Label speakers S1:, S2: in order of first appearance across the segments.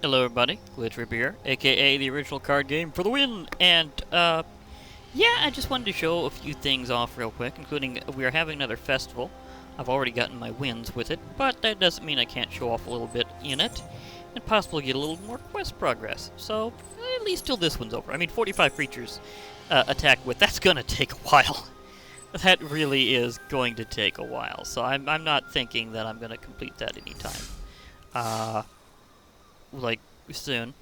S1: Hello everybody, Glitch Ripper here, aka the original card game for the win! And, yeah, I just wanted to show a few things off real quick, including we are having another festival. I've already gotten my wins with it, but that doesn't mean I can't show off a little bit in it, and possibly get a little more quest progress. So, at least till this one's over. I mean, 45 creatures attack with, that's gonna take a while. That really is going to take a while, so I'm not thinking that I'm gonna complete that anytime. Like, soon.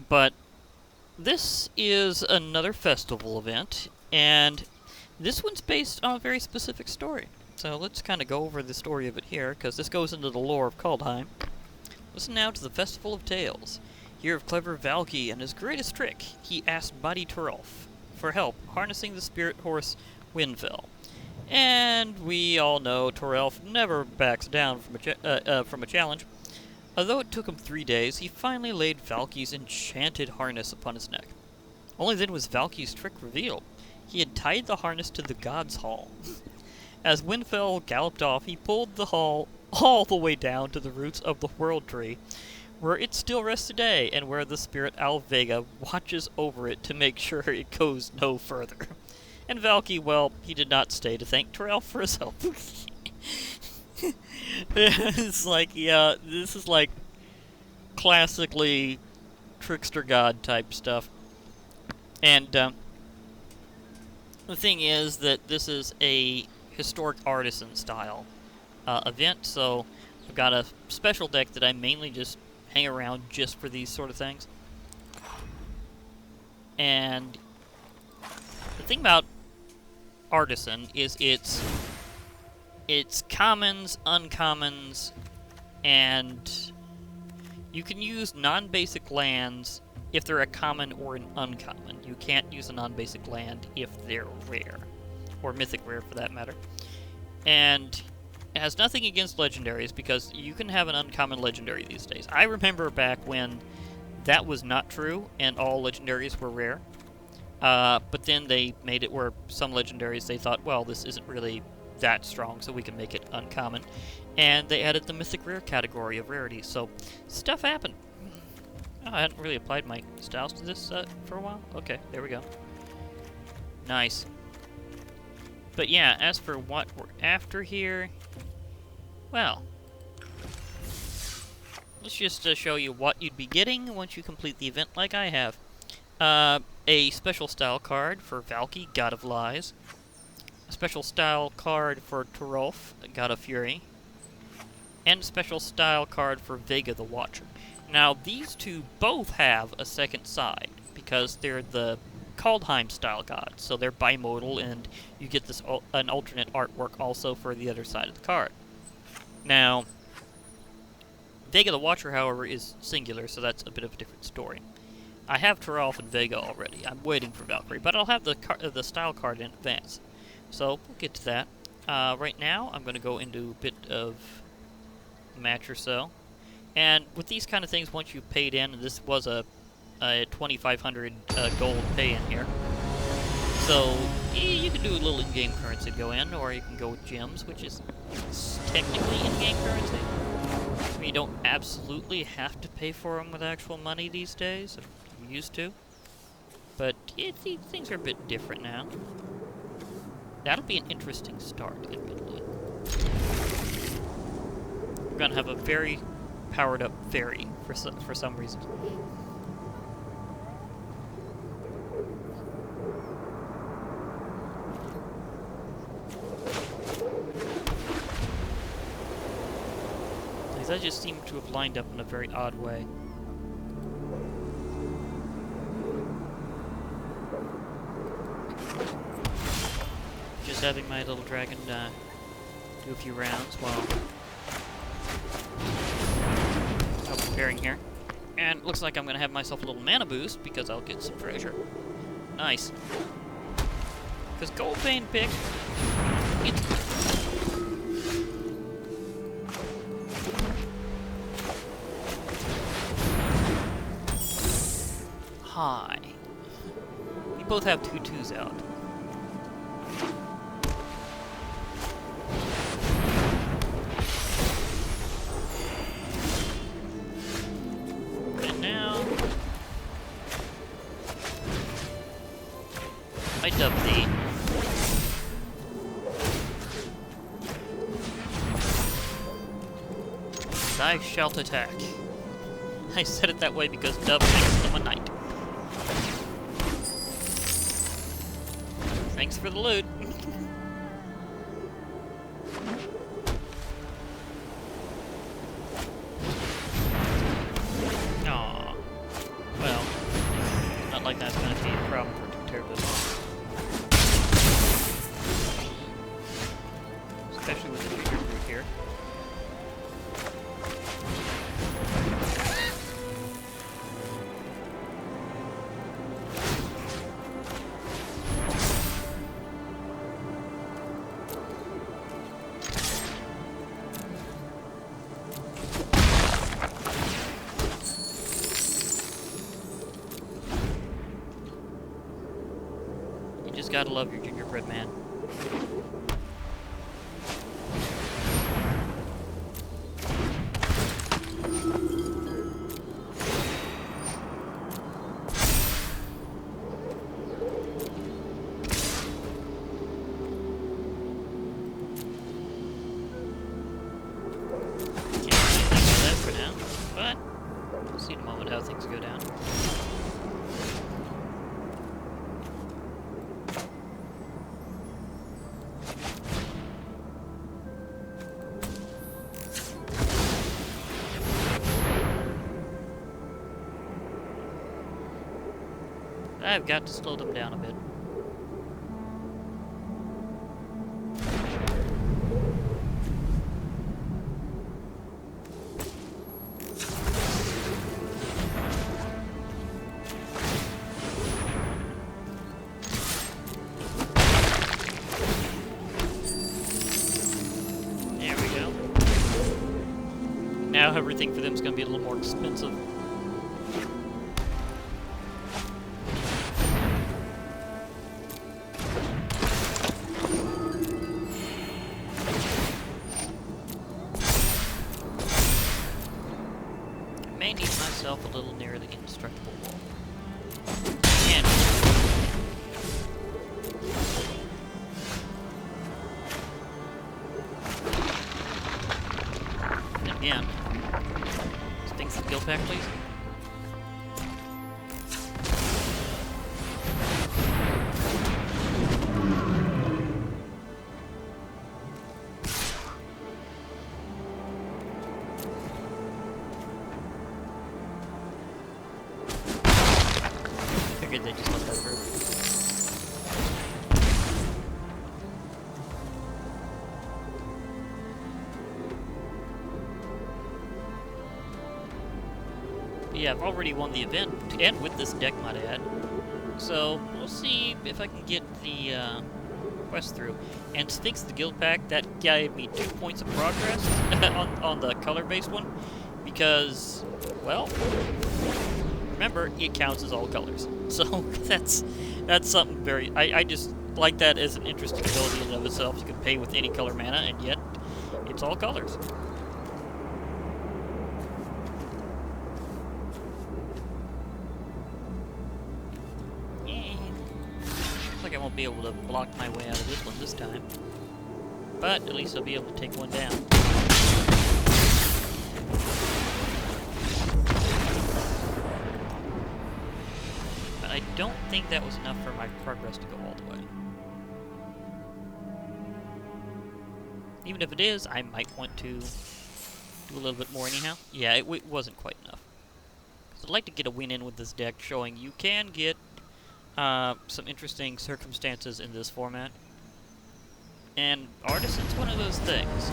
S1: But this is another festival event, and this one's based on a very specific story. So let's kind of go over the story of it here, because this goes into the lore of Kaldheim. Listen now to the Festival of Tales. Hear of clever Valky and his greatest trick. He asked mighty Turolf for help harnessing the spirit horse Windfell. And we all know Turolf never backs down from a challenge. Although it took him 3 days, he finally laid Valky's enchanted harness upon his neck. Only then was Valky's trick revealed. He had tied the harness to the God's Hall. As Windfell galloped off, he pulled the hall all the way down to the roots of the World Tree, where it still rests today, and where the spirit Owl Vega watches over it to make sure it goes no further. And Valky, well, he did not stay to thank Terrell for his help. It's like, yeah, this is like classically trickster god type stuff. And the thing is that this is a historic artisan style event, so I've got a special deck that I mainly just hang around just for these sort of things. And the thing about Artisan is it's commons, uncommons, and you can use non-basic lands if they're a common or an uncommon. You can't use a non-basic land if they're rare, or mythic rare for that matter. And it has nothing against legendaries, because you can have an uncommon legendary these days. I remember back when that was not true, and all legendaries were rare. But then they made it where some legendaries, they thought, well, this isn't really that strong, so we can make it uncommon. And they added the mythic rare category of rarity, so stuff happened. Oh, I hadn't really applied my styles to this for a while. Okay, there we go. Nice. But yeah, as for what we're after here, well, let's just show you what you'd be getting once you complete the event like I have. A special style card for Valky, God of Lies. A special style card for Turolf, God of Fury. And a special style card for Vega the Watcher. Now, these two both have a second side, because they're the Kaldheim style gods, so they're bimodal, and you get this an alternate artwork also for the other side of the card. Now, Vega the Watcher, however, is singular, so that's a bit of a different story. I have Turolf and Vega already. I'm waiting for Valkyrie, but I'll have the style card in advance. So, we'll get to that. Right now, I'm going to go into a bit of match or so. And with these kind of things, once you've paid in, and this was a 2,500 gold pay-in here. So, you can do a little in-game currency to go in, or you can go with gems, which is technically in-game currency. I mean, you don't absolutely have to pay for them with actual money these days. You used to. But things are a bit different now. That'll be an interesting start, admittedly. We're gonna have a very powered-up fairy for some reason. That just seemed to have lined up in a very odd way. Just having my little dragon do a few rounds while preparing here. And looks like I'm going to have myself a little mana boost because I'll get some treasure. Nice. Because Gold Vein pick, Hi. We both have 2/2s out. I dub thee. Thou shalt attack. I said it that way because dub makes them a knight. Thanks for the loot. Aww. Well, not like that's gonna be a problem for too terribly long. Especially with the junior group here. You just gotta love your gingerbread man. See in a moment how things go down. I've got to slow them down a bit. Now everything for them is going to be a little more expensive. I may need myself a little nearer the indestructible wall. And again. Things the guild pack, please. Figured they just let that through. Yeah, I've already won the event, and with this deck, might add. So, we'll see if I can get the quest through. And Sphinx the Guild Pack, that gave me 2 points of progress on the color-based one, because, well, remember, it counts as all colors. So, that's something very... I just like that as an interesting ability in and of itself. You can pay with any color mana, and yet, it's all colors. I won't be able to block my way out of this one this time. But at least I'll be able to take one down. But I don't think that was enough for my progress to go all the way. Even if it is, I might want to do a little bit more anyhow. Yeah, it wasn't quite enough. 'Cause I'd like to get a win in with this deck, showing you can get some interesting circumstances in this format. And Artisan's one of those things.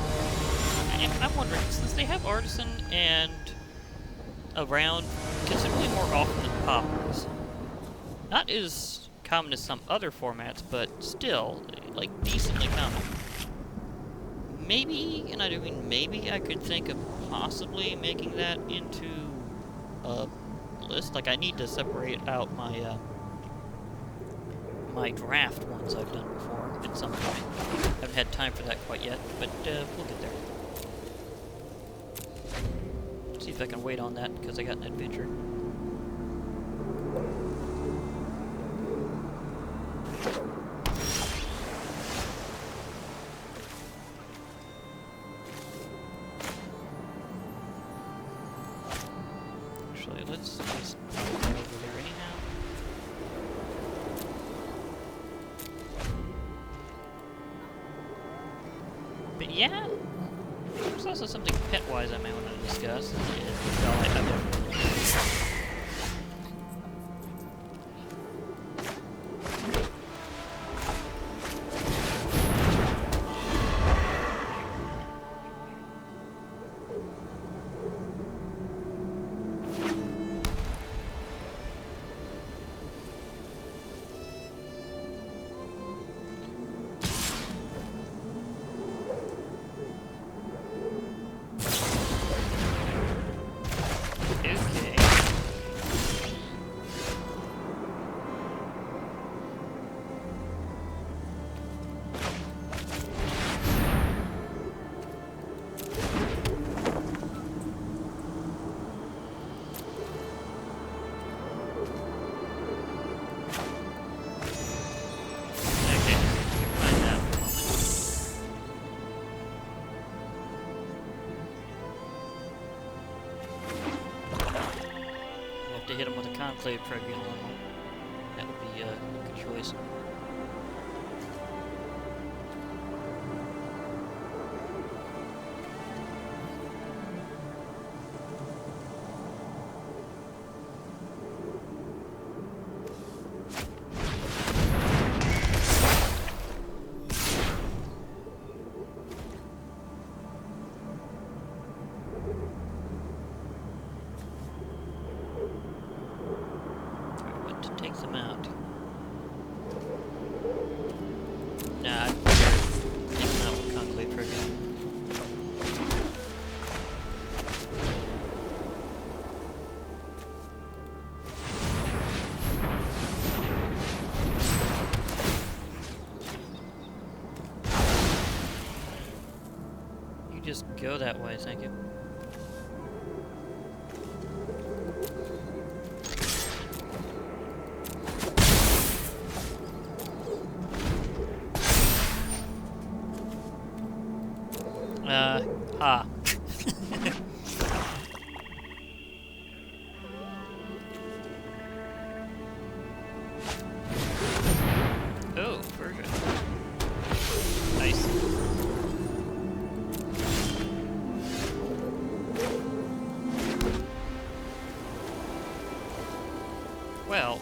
S1: And I'm wondering, since they have Artisan and around considerably more often than Poppers, not as common as some other formats, but still, like, decently common. Maybe, and I do mean maybe, I could think of possibly making that into a list. Like, I need to separate out my, my draft ones I've done before at some point. Haven't had time for that quite yet, but we'll get there. See if I can wait on that because I got an adventure. actually. Let's just go over there anyhow. But yeah, there's also something pet-wise I may want to discuss. To hit him with a conclave tribunal. That would be a good choice. Take them out. Nah, I'd take them out with conclave trigger. You just go that way, thank you. Ha. Oh, version. Nice. Well.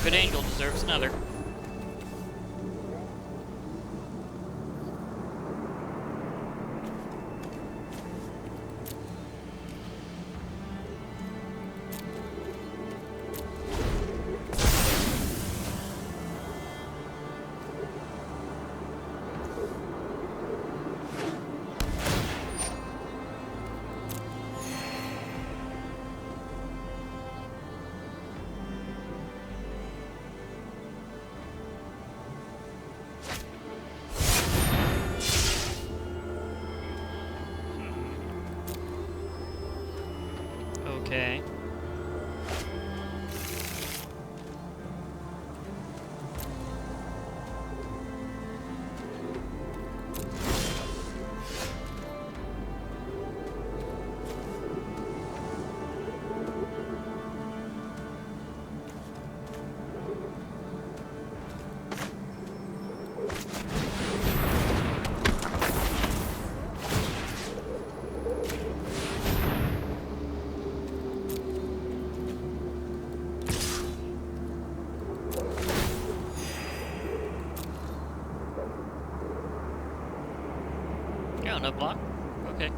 S1: Good angel deserves another. Okay. Oh, no block? Okay.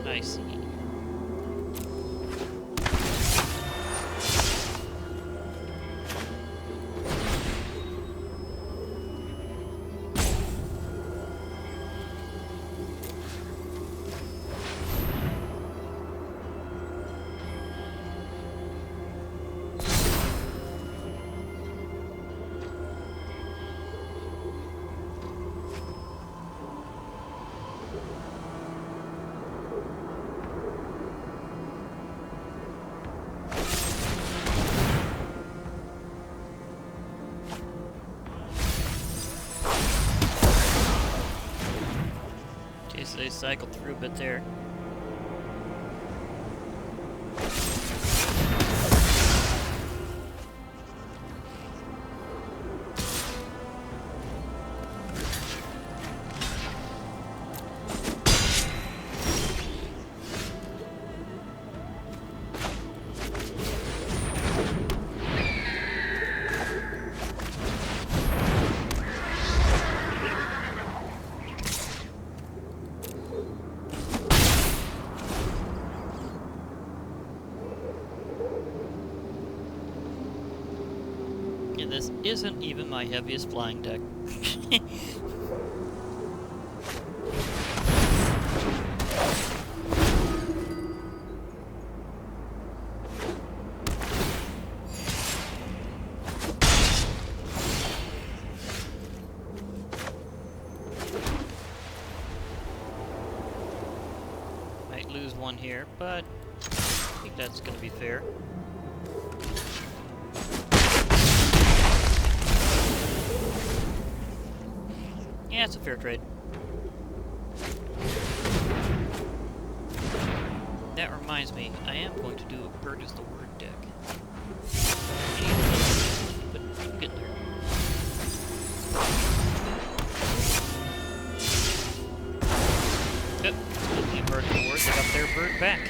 S1: I see. they cycled through a bit there. And this isn't even my heaviest flying deck. Might lose one here, but I think that's going to be fair. Yeah, it's a fair trade. That reminds me, I am going to do a Purchase the Word deck. But I'm getting there. Yep, speaking of Purchase the Word, they got their bird back.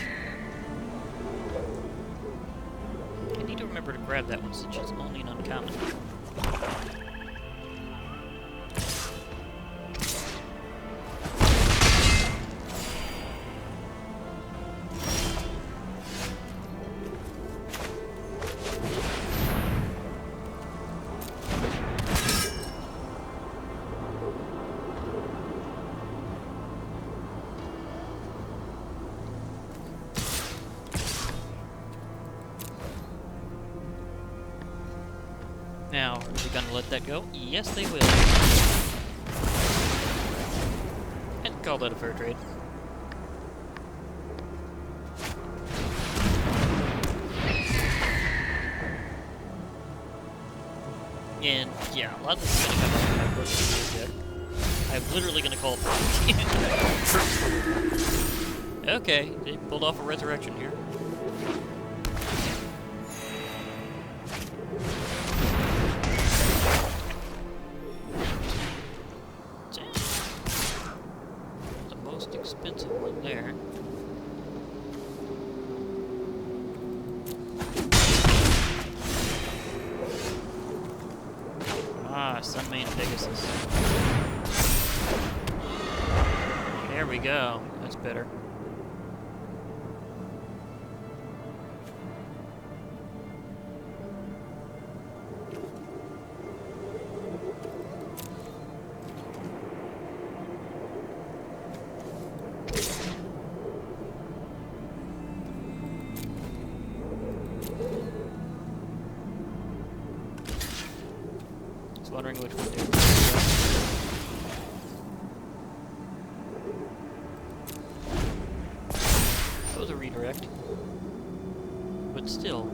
S1: I need to remember to grab that one since it's only an uncommon. Now, are they gonna let that go? Yes, they will. I'd call that a fair trade. And, yeah, a lot of this is gonna come up with my deck. I'm literally gonna call it. Okay, they pulled off a resurrection here. Expensive one there. Ah, Sunmane Pegasus. There we go. That's better. Wondering which one to do. That was a redirect. But still.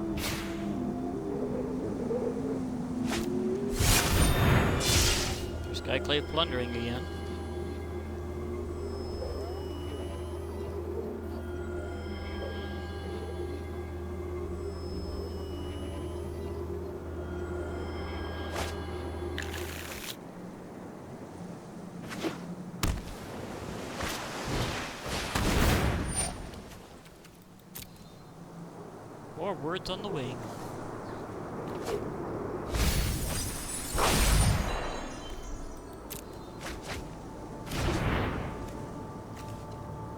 S1: There's Skyclave plundering again. More words on the wing.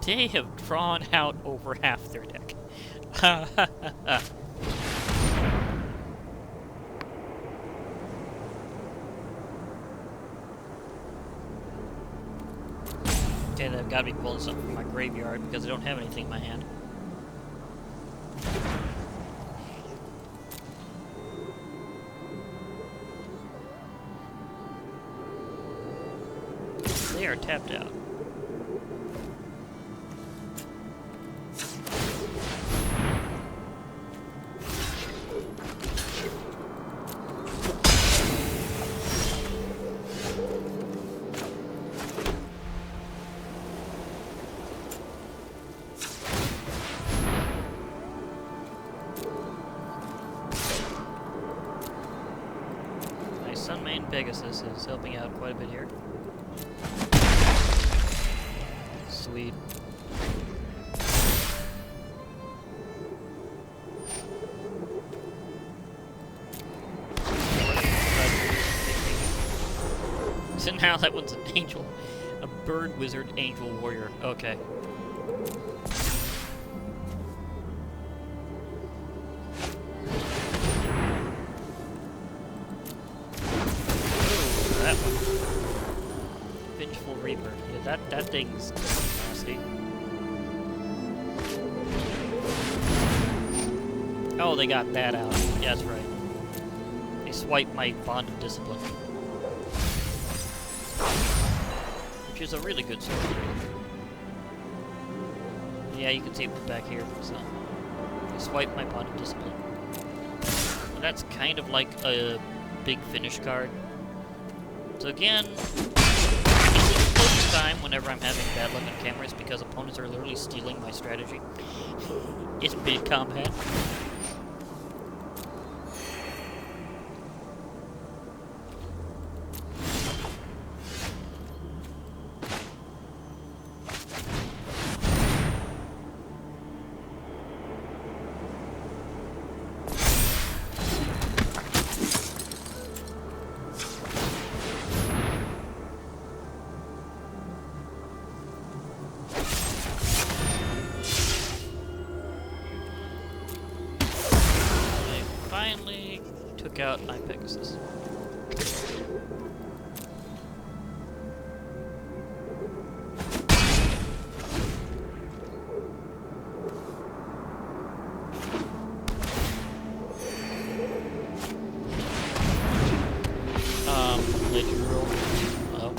S1: They have drawn out over half their deck. Okay, they've got to be pulling something from my graveyard because I don't have anything in my hand. They are tapped out. Sunmane Pegasus is helping out quite a bit here. Sweet. So now that one's an angel. A bird wizard angel warrior. Okay. Ooh, that one. Vengeful Reaper. Yeah, that thing's nasty. Oh, they got that out. Yeah, that's right. They swiped my Bond of Discipline. Which is a really good sword. Yeah, you can see it back here. So, they swiped my Bond of Discipline. And that's kind of like a big finish card. So again, it's most time whenever I'm having bad luck on cameras because opponents are literally stealing my strategy. It's big combat. Finally took out my Pegasus. Legend roll. Oh.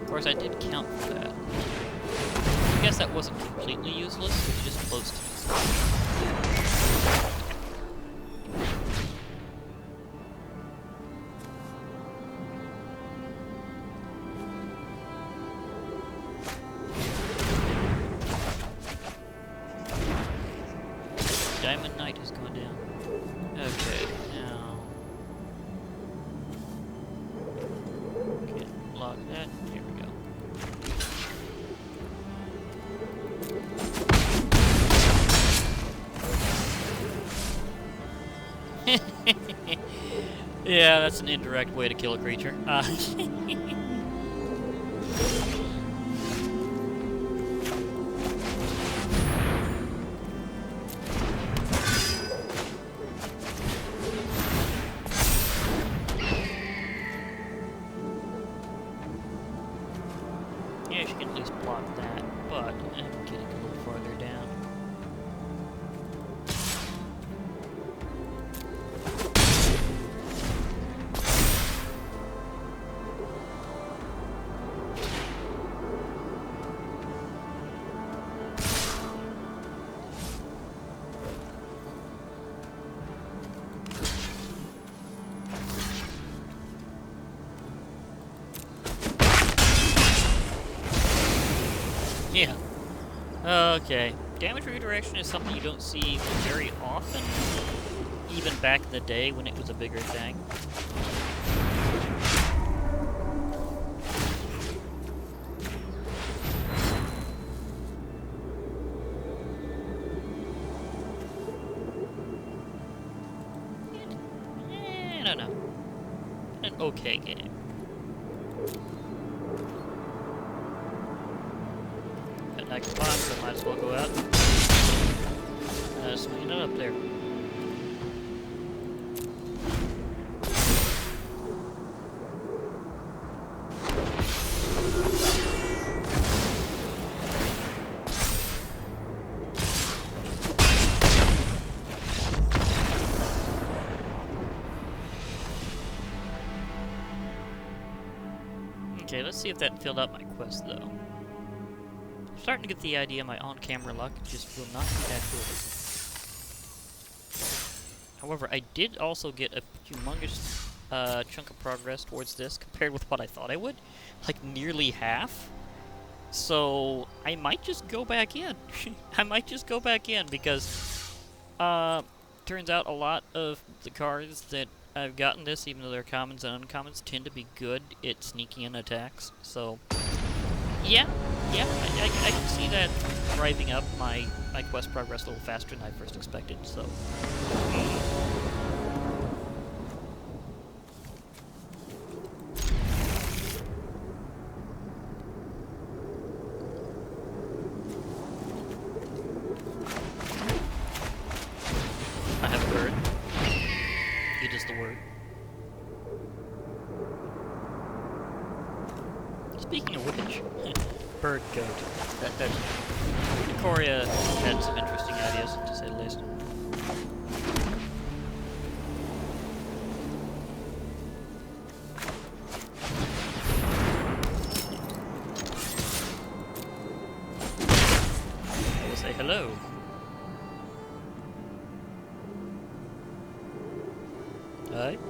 S1: Of course I did count for that. I guess that wasn't completely useless, it was just close to useless. Diamond Knight has gone down. Okay, now... Can't block that. Here we go. Yeah, that's an indirect way to kill a creature. Yeah, she can at least block that, but I'm getting a little farther down. Yeah. Okay. Damage redirection is something you don't see very often, even back in the day when it was a bigger thing. I don't know. An okay game. I can climb, so I might as well go out. Swinging it up there. Okay, let's see if that filled out my quest, though. I'm starting to get the idea my on-camera luck just will not be that good. However, I did also get a humongous chunk of progress towards this compared with what I thought I would. Like, nearly half. So, I might just go back in. I might just go back in because, turns out a lot of the cards that I've gotten this, even though they're commons and uncommons, tend to be good at sneaking in attacks. So, yeah, I can see that driving up my quest progress a little faster than I first expected, so. I have a bird. It is the word. Speaking of which, bird goat. That's Korea had some interesting ideas, to say the least. I will say hello.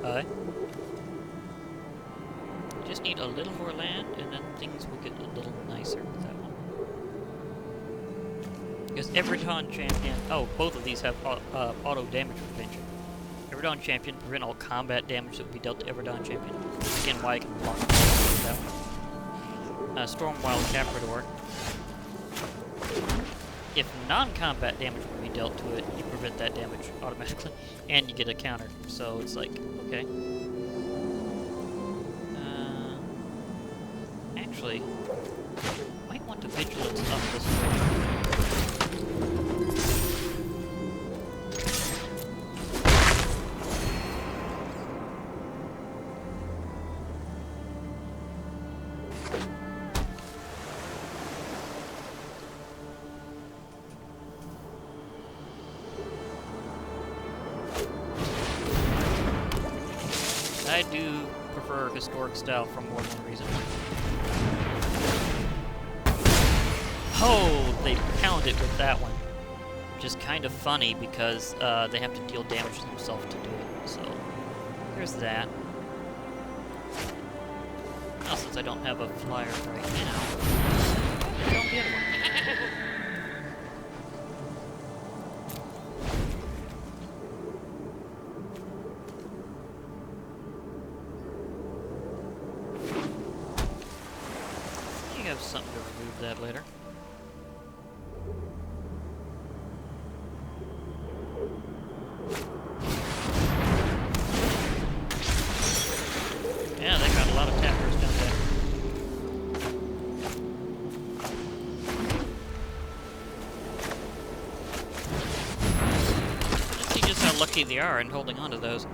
S1: Aye. Just need a little more land, and then things will get a little nicer with that one. Because Everton Champion... Oh, both of these have auto damage prevention. Everton Champion, prevent all combat damage that would be dealt to Everton Champion. Again, why I can block that one. Stormwild Caprador. If non-combat damage would be dealt to it, you prevent that damage automatically, and you get a counter. So it's like, okay. Actually, might want to vigilance up this way. I do prefer historic style for more than one reason. Oh, they pound it with that one. Which is kind of funny because they have to deal damage to themselves to do it. So, there's that. Now, since I don't have a flyer right now, I don't get one. Have something to remove that later. Yeah, they got a lot of tappers down there. Let's see just how lucky they are in holding on to those.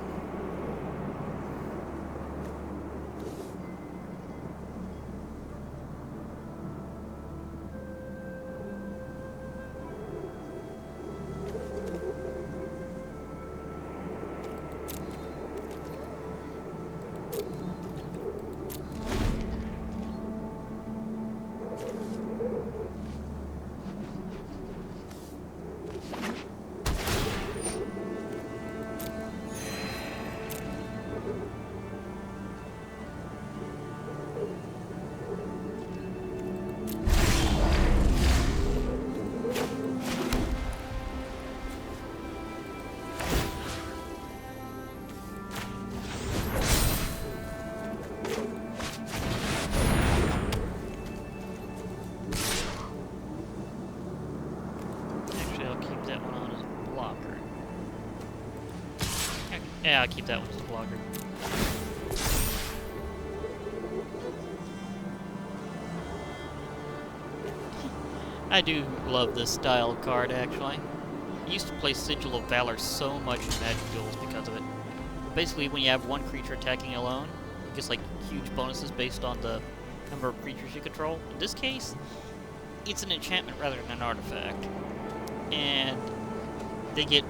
S1: Yeah, I'll keep that one as a blocker. I do love this style card, actually. I used to play Sigil of Valor so much in Magic Duels because of it. Basically, when you have one creature attacking alone, it gets like huge bonuses based on the number of creatures you control. In this case, it's an enchantment rather than an artifact. And they get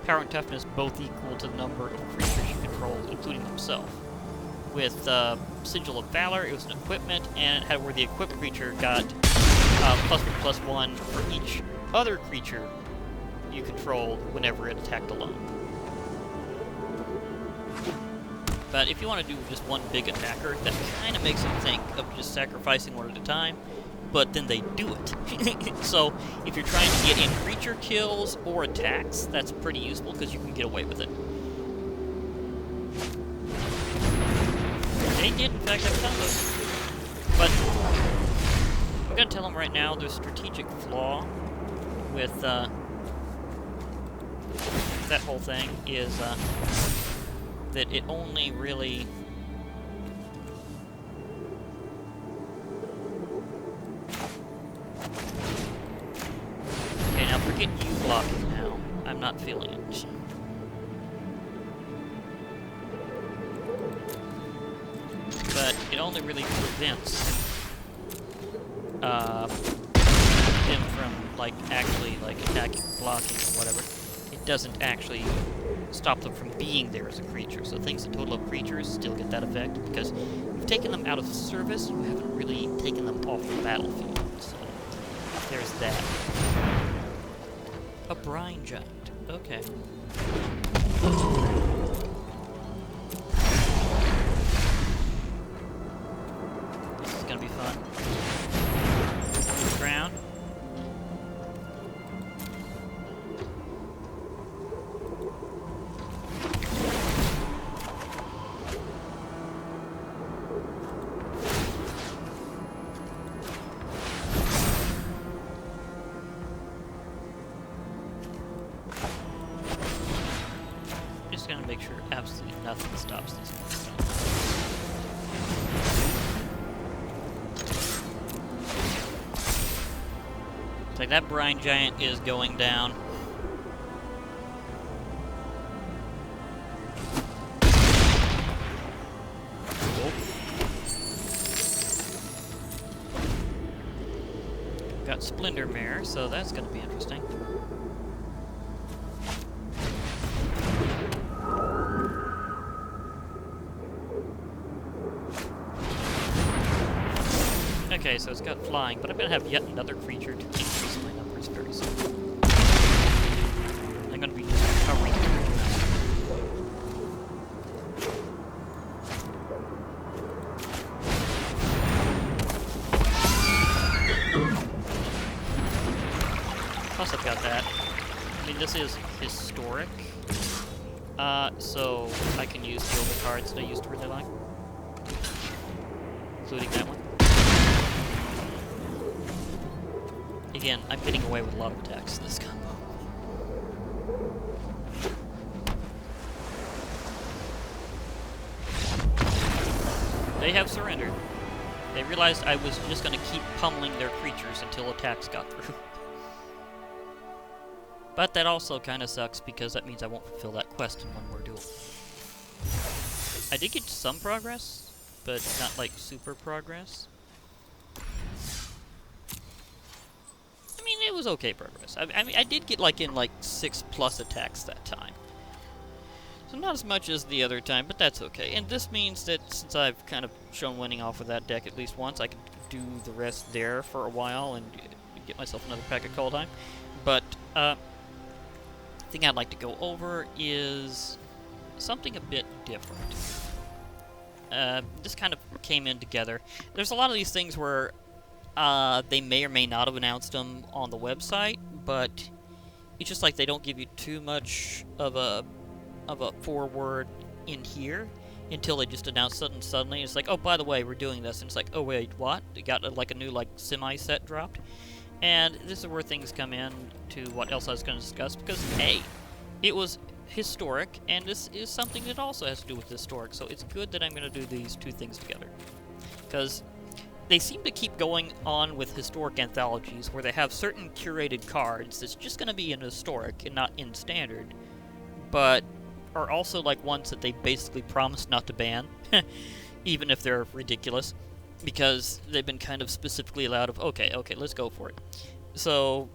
S1: power and toughness both equal to the number of creatures you control, including themselves. With Sigil of Valor, it was an equipment, and it had where the equipped creature got +1/+1 for each other creature you controlled whenever it attacked alone. But if you want to do just one big attacker, that kind of makes them think of just sacrificing one at a time. but then they do it. So if you're trying to get in creature kills or attacks, that's pretty useful because you can get away with it. They did, in fact, have combos. But I'm going to tell them right now there's a strategic flaw with that whole thing is that it only really... Okay, now forget you blocking now. I'm not feeling it. But it only really prevents them from, like, actually, like, attacking, blocking, or whatever. It doesn't actually stop them from being there as a creature. So things that total up creatures still get that effect, because you've taken them out of service, you haven't really taken them off the battlefield. So there's that. A brine giant. Okay. This is gonna be fun. Ground. Just gonna make sure absolutely nothing stops these ones. Like that brine giant is going down. Whoa. Got Splendor Mare, so that's going to be interesting. Okay, so it's got flying, but I'm going to have yet another creature to increase my numbers very soon. I'm going to be just covering it. Plus I've got that. I mean, this is historic, so I can use the older cards that I used to really like. Including that one. Again, I'm getting away with a lot of attacks in this combo. They have surrendered. They realized I was just going to keep pummeling their creatures until attacks got through. But that also kind of sucks because that means I won't fulfill that quest in one more duel. I did get some progress, but not like super progress. It was okay progress. I mean, I did get like in like 6+ attacks that time. So not as much as the other time, but that's okay. And this means that since I've kind of shown winning off with that deck at least once, I can do the rest there for a while and get myself another pack of Cold Time. But the thing I'd like to go over is something a bit different. This kind of came in together. There's a lot of these things where they may or may not have announced them on the website, but it's just like they don't give you too much of a forward in here until they just announce it, and suddenly it's like, oh, by the way, we're doing this, and it's like, oh wait, what? They got like a new like semi-set dropped, and this is where things come in to what else I was going to discuss, because hey, it was historic, and this is something that also has to do with historic, so it's good that I'm going to do these two things together, because they seem to keep going on with historic anthologies where they have certain curated cards that's just going to be in historic and not in standard, but are also like ones that they basically promised not to ban, even if they're ridiculous, because they've been kind of specifically allowed of, okay, let's go for it. So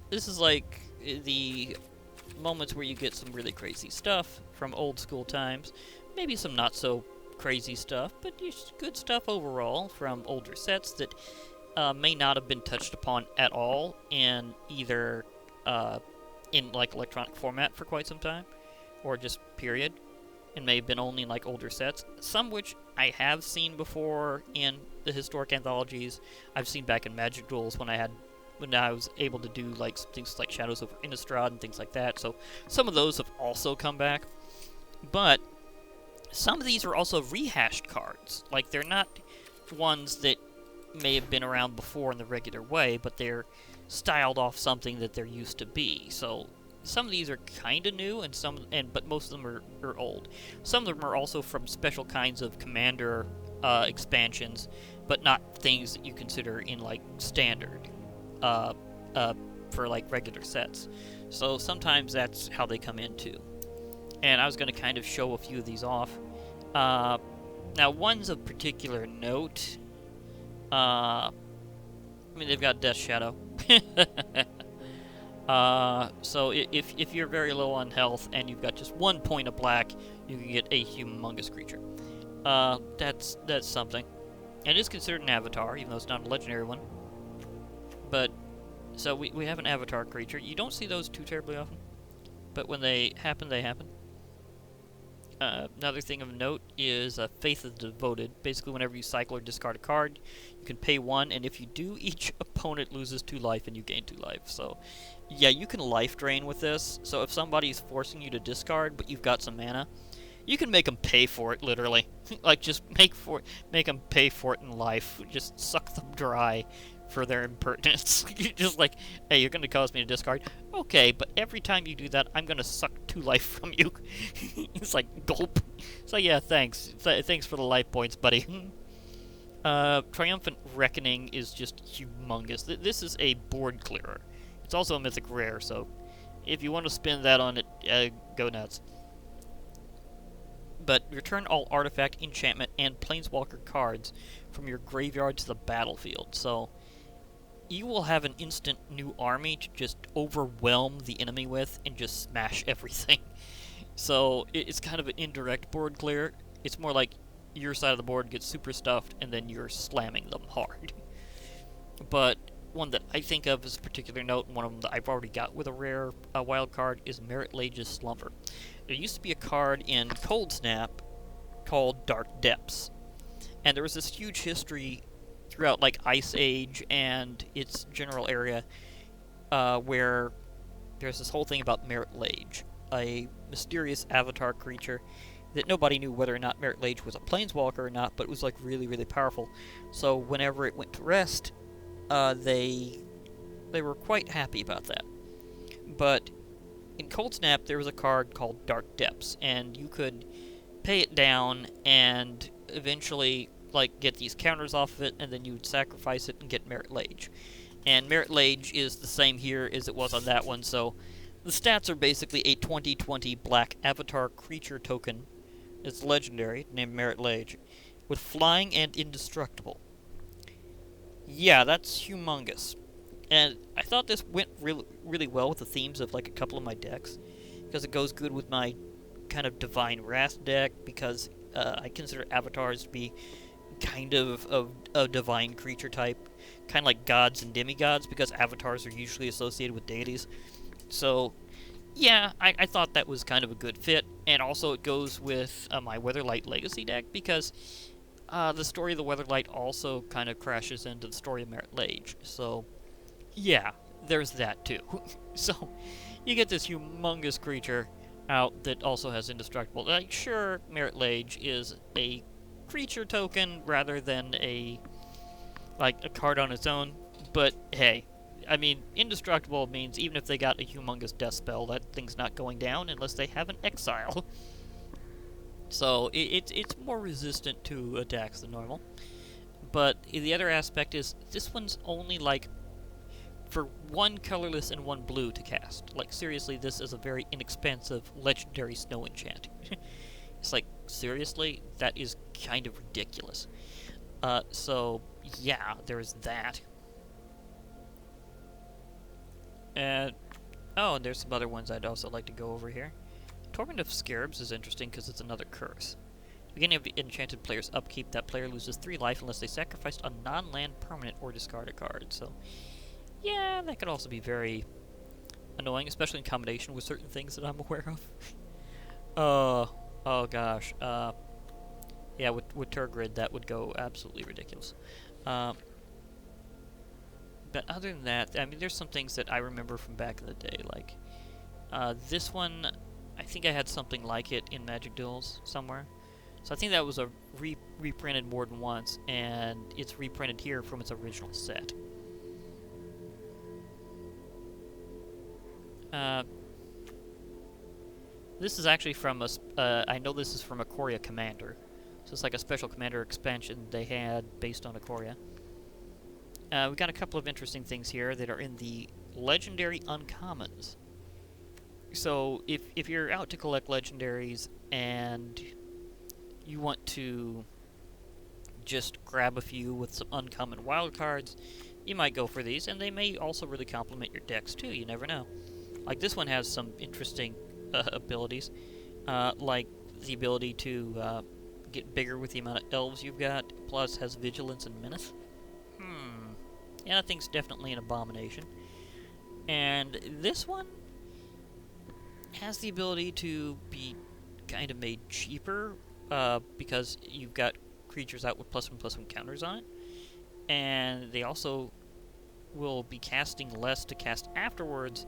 S1: this is like the moments where you get some really crazy stuff from old school times, maybe some not so crazy stuff, but just good stuff overall from older sets that may not have been touched upon at all in either in like electronic format for quite some time, or just period. and may have been only in like older sets. Some which I have seen before in the historic anthologies. I've seen back in Magic Duels when I was able to do like things like Shadows over Innistrad and things like that. So some of those have also come back, but some of these are also rehashed cards. Like they're not ones that may have been around before in the regular way, but they're styled off something that they're used to be. So some of these are kind of new, but most of them are old. Some of them are also from special kinds of Commander expansions, but not things that you consider in like standard for like regular sets. So sometimes that's how they come in too. And I was going to kind of show a few of these off. Now, one's of particular note. I mean, they've got Death Shadow. So if you're very low on health and you've got just 1 point of black, you can get a humongous creature. That's something. And it is considered an avatar, even though it's not a legendary one. But, so we have an avatar creature. You don't see those too terribly often, but when they happen, they happen. Another thing of note is Faith of the Devoted. Basically, whenever you cycle or discard a card, you can pay 1, and if you do, each opponent loses 2 life and you gain 2 life. So, yeah, you can life drain with this. So if somebody's forcing you to discard, but you've got some mana, you can make them pay for it, literally. Like, just make them pay for it in life. Just suck them dry for their impertinence. Just like, hey, you're going to cause me to discard. Okay, but every time you do that, I'm going to suck 2 life from you. It's like, gulp. So yeah, thanks. Thanks for the life points, buddy. Triumphant Reckoning is just humongous. This is a board clearer. It's also a mythic rare, so if you want to spend that on it, go nuts. But return all artifact, enchantment, and planeswalker cards from your graveyard to the battlefield. So you will have an instant new army to just overwhelm the enemy with and just smash everything. So it's kind of an indirect board clear. It's more like your side of the board gets super stuffed and then you're slamming them hard. But one that I think of as a particular note, and one of them that I've already got with a rare wild card, is Merit Lage's Slumber. There used to be a card in Cold Snap called Dark Depths, and there was this huge history throughout like Ice Age and its general area where there's this whole thing about Merit Lage, a mysterious avatar creature that nobody knew whether or not Merit Lage was a planeswalker or not, but it was like really, really powerful. So whenever it went to rest, they were quite happy about that. But in Cold Snap, there was a card called Dark Depths, and you could pay it down and eventually like get these counters off of it, and then you would sacrifice it and get Merit Lage. And Merit Lage is the same here as it was on that one, so the stats are basically a 20/20 black avatar creature token. It's legendary, named Merit Lage, with flying and indestructible. Yeah, that's humongous. And I thought this went really, really well with the themes of like a couple of my decks, because it goes good with my kind of Divine Wrath deck, because I consider avatars to be kind of a divine creature type, kind of like gods and demigods, because avatars are usually associated with deities. So yeah, I thought that was kind of a good fit, and also it goes with my Weatherlight Legacy deck, because the story of the Weatherlight also kind of crashes into the story of Merit Lage. So yeah, there's that too. So you get this humongous creature out that also has indestructible. Like, sure, Merit Lage is a creature token rather than a card on its own, but hey, I mean, indestructible means even if they got a humongous death spell, that thing's not going down unless they have an exile. So it's more resistant to attacks than normal. But the other aspect is this one's only like for 1 colorless and 1 blue to cast. Like, seriously, this is a very inexpensive legendary snow enchant. It's like, seriously? That is kind of ridiculous. So, yeah, there's that. And there's some other ones I'd also like to go over here. Torment of Scarabs is interesting because it's another curse. Beginning of the enchanted player's upkeep, that player loses 3 life unless they sacrificed a non-land permanent or discard a card. So, yeah, that could also be very annoying, especially in combination with certain things that I'm aware of. Oh gosh. Yeah, with Turgrid, that would go absolutely ridiculous. But other than that, I mean, there's some things that I remember from back in the day, like this one. I think I had something like it in Magic Duels somewhere. So I think that was a reprinted more than once, and it's reprinted here from its original set. This is actually from a. I know this is from Ikoria Commander, so it's like a special Commander expansion they had based on Ikoria. We got a couple of interesting things here that are in the Legendary Uncommons. So if you're out to collect legendaries and you want to just grab a few with some uncommon wildcards, you might go for these, and they may also really complement your decks too, you never know. Like this one has some interesting abilities, like the ability to get bigger with the amount of elves you've got, plus has vigilance and menace. Yeah, that thing's definitely an abomination. And this one has the ability to be kind of made cheaper, because you've got creatures out with +1/+1 counters on it. And they also will be casting less to cast afterwards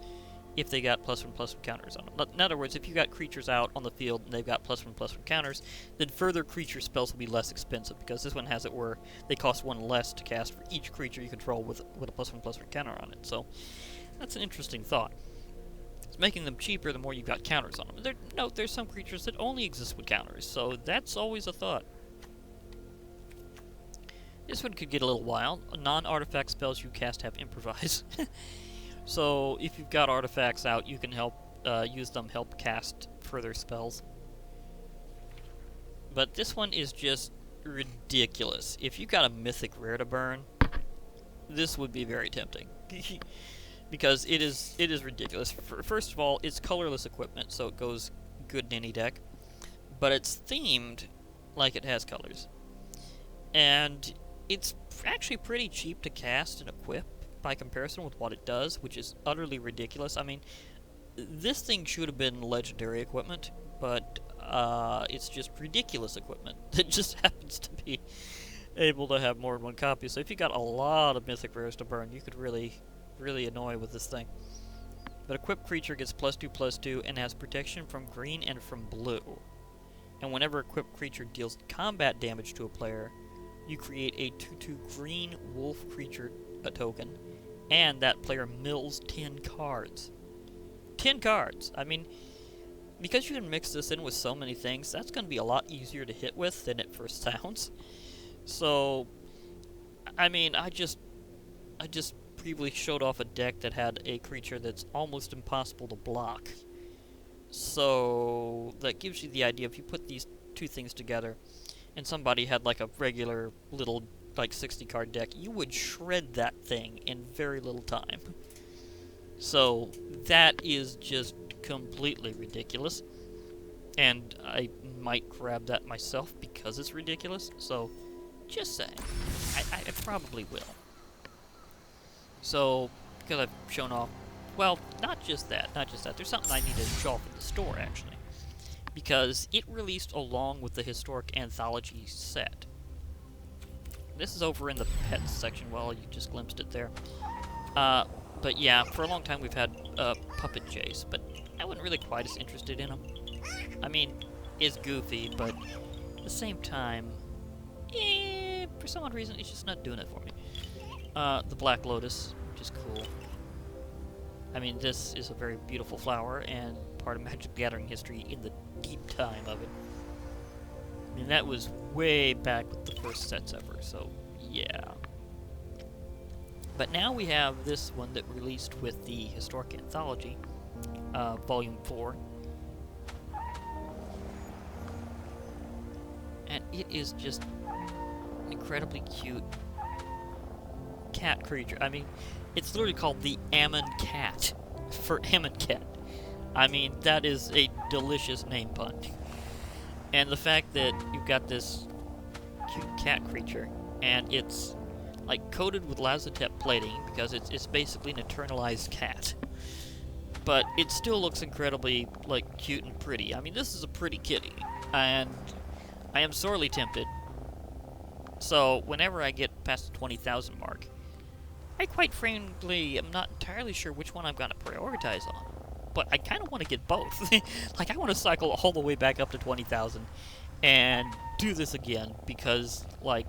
S1: if they got +1/+1 counters on them. In other words, if you got creatures out on the field and they've got +1/+1 counters, then further creature spells will be less expensive, because this one has it where they cost one less to cast for each creature you control with a +1/+1 counter on it. So that's an interesting thought. It's making them cheaper the more you've got counters on them. There's some creatures that only exist with counters, so that's always a thought. This one could get a little wild. Non-artifact spells you cast have improvise. So if you've got artifacts out, you can use them help cast further spells. But this one is just ridiculous. If you got a mythic rare to burn, this would be very tempting. Because it is ridiculous. First of all, it's colorless equipment, so it goes good in any deck. But it's themed like it has colors. And it's actually pretty cheap to cast and equip by comparison with what it does, which is utterly ridiculous. I mean, this thing should have been legendary equipment, but it's just ridiculous equipment that just happens to be able to have more than one copy. So if you got a lot of mythic rares to burn, you could really annoy with this thing. But equipped creature gets +2/+2 and has protection from green and from blue. And whenever equipped creature deals combat damage to a player, you create a 2/2 green wolf creature token, and that player mills 10 cards. 10 cards! I mean, because you can mix this in with so many things, that's going to be a lot easier to hit with than it first sounds. So, I mean, I just previously showed off a deck that had a creature that's almost impossible to block. So, that gives you the idea, if you put these two things together, and somebody had like a regular little like 60 card deck, you would shred that thing in very little time. So that is just completely ridiculous, and I might grab that myself because it's ridiculous. So just saying, I probably will. So because I've shown off, well, not just that, there's something I need to show off in the store actually, because it released along with the Historic Anthology set. This is over in the pets section. Well, you just glimpsed it there. But yeah, for a long time we've had Puppet Jace, but I wasn't really quite as interested in him. I mean, it's goofy, but at the same time, for some odd reason, it's just not doing it for me. The Black Lotus, which is cool. I mean, this is a very beautiful flower, and part of Magic the Gathering history in the deep time of it. I mean, that was way back with the first sets ever, so yeah. But now we have this one that released with the Historic Anthology, Volume 4. And it is just an incredibly cute cat creature. I mean, it's literally called the Ammon Cat, for Ammon Cat. I mean, that is a delicious name pun. And the fact that you've got this cute cat creature, and it's like coated with Lazotep plating, because it's basically an eternalized cat. But it still looks incredibly like cute and pretty. I mean, this is a pretty kitty. and I am sorely tempted. So whenever I get past the 20,000 mark, I quite frankly am not entirely sure which one I'm going to prioritize on. But I kind of want to get both. Like, I want to cycle all the way back up to 20,000 and do this again because, like,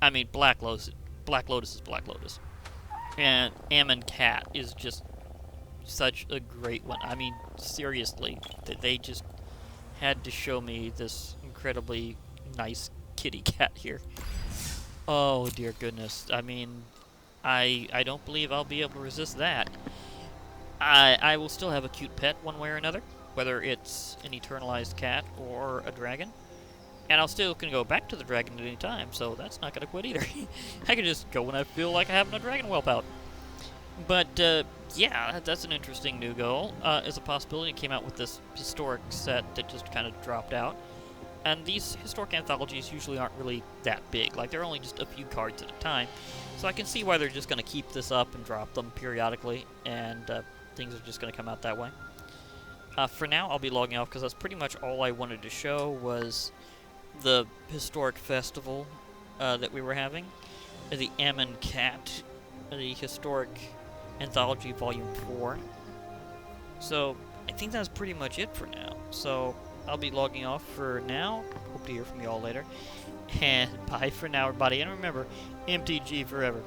S1: I mean, Black Lotus is Black Lotus. And Ammon Cat is just such a great one. I mean, seriously, they just had to show me this incredibly nice kitty cat here. Oh, dear goodness. I mean, I don't believe I'll be able to resist that. I will still have a cute pet one way or another, whether it's an eternalized cat or a dragon. And I'll still can go back to the dragon at any time, so that's not going to quit either. I can just go when I feel like having a dragon whelp out. But, yeah, that's an interesting new goal. As a possibility, it came out with this historic set that just kind of dropped out. And these historic anthologies usually aren't really that big. Like, they're only just a few cards at a time. So I can see why they're just going to keep this up and drop them periodically, and things are just going to come out that way. For now, I'll be logging off because that's pretty much all I wanted to show was the historic festival that we were having, the Ammon Cat, the historic anthology volume 4. So I think that's pretty much it for now. So I'll be logging off for now. Hope to hear from you all later. And bye for now, everybody. And remember, MTG forever.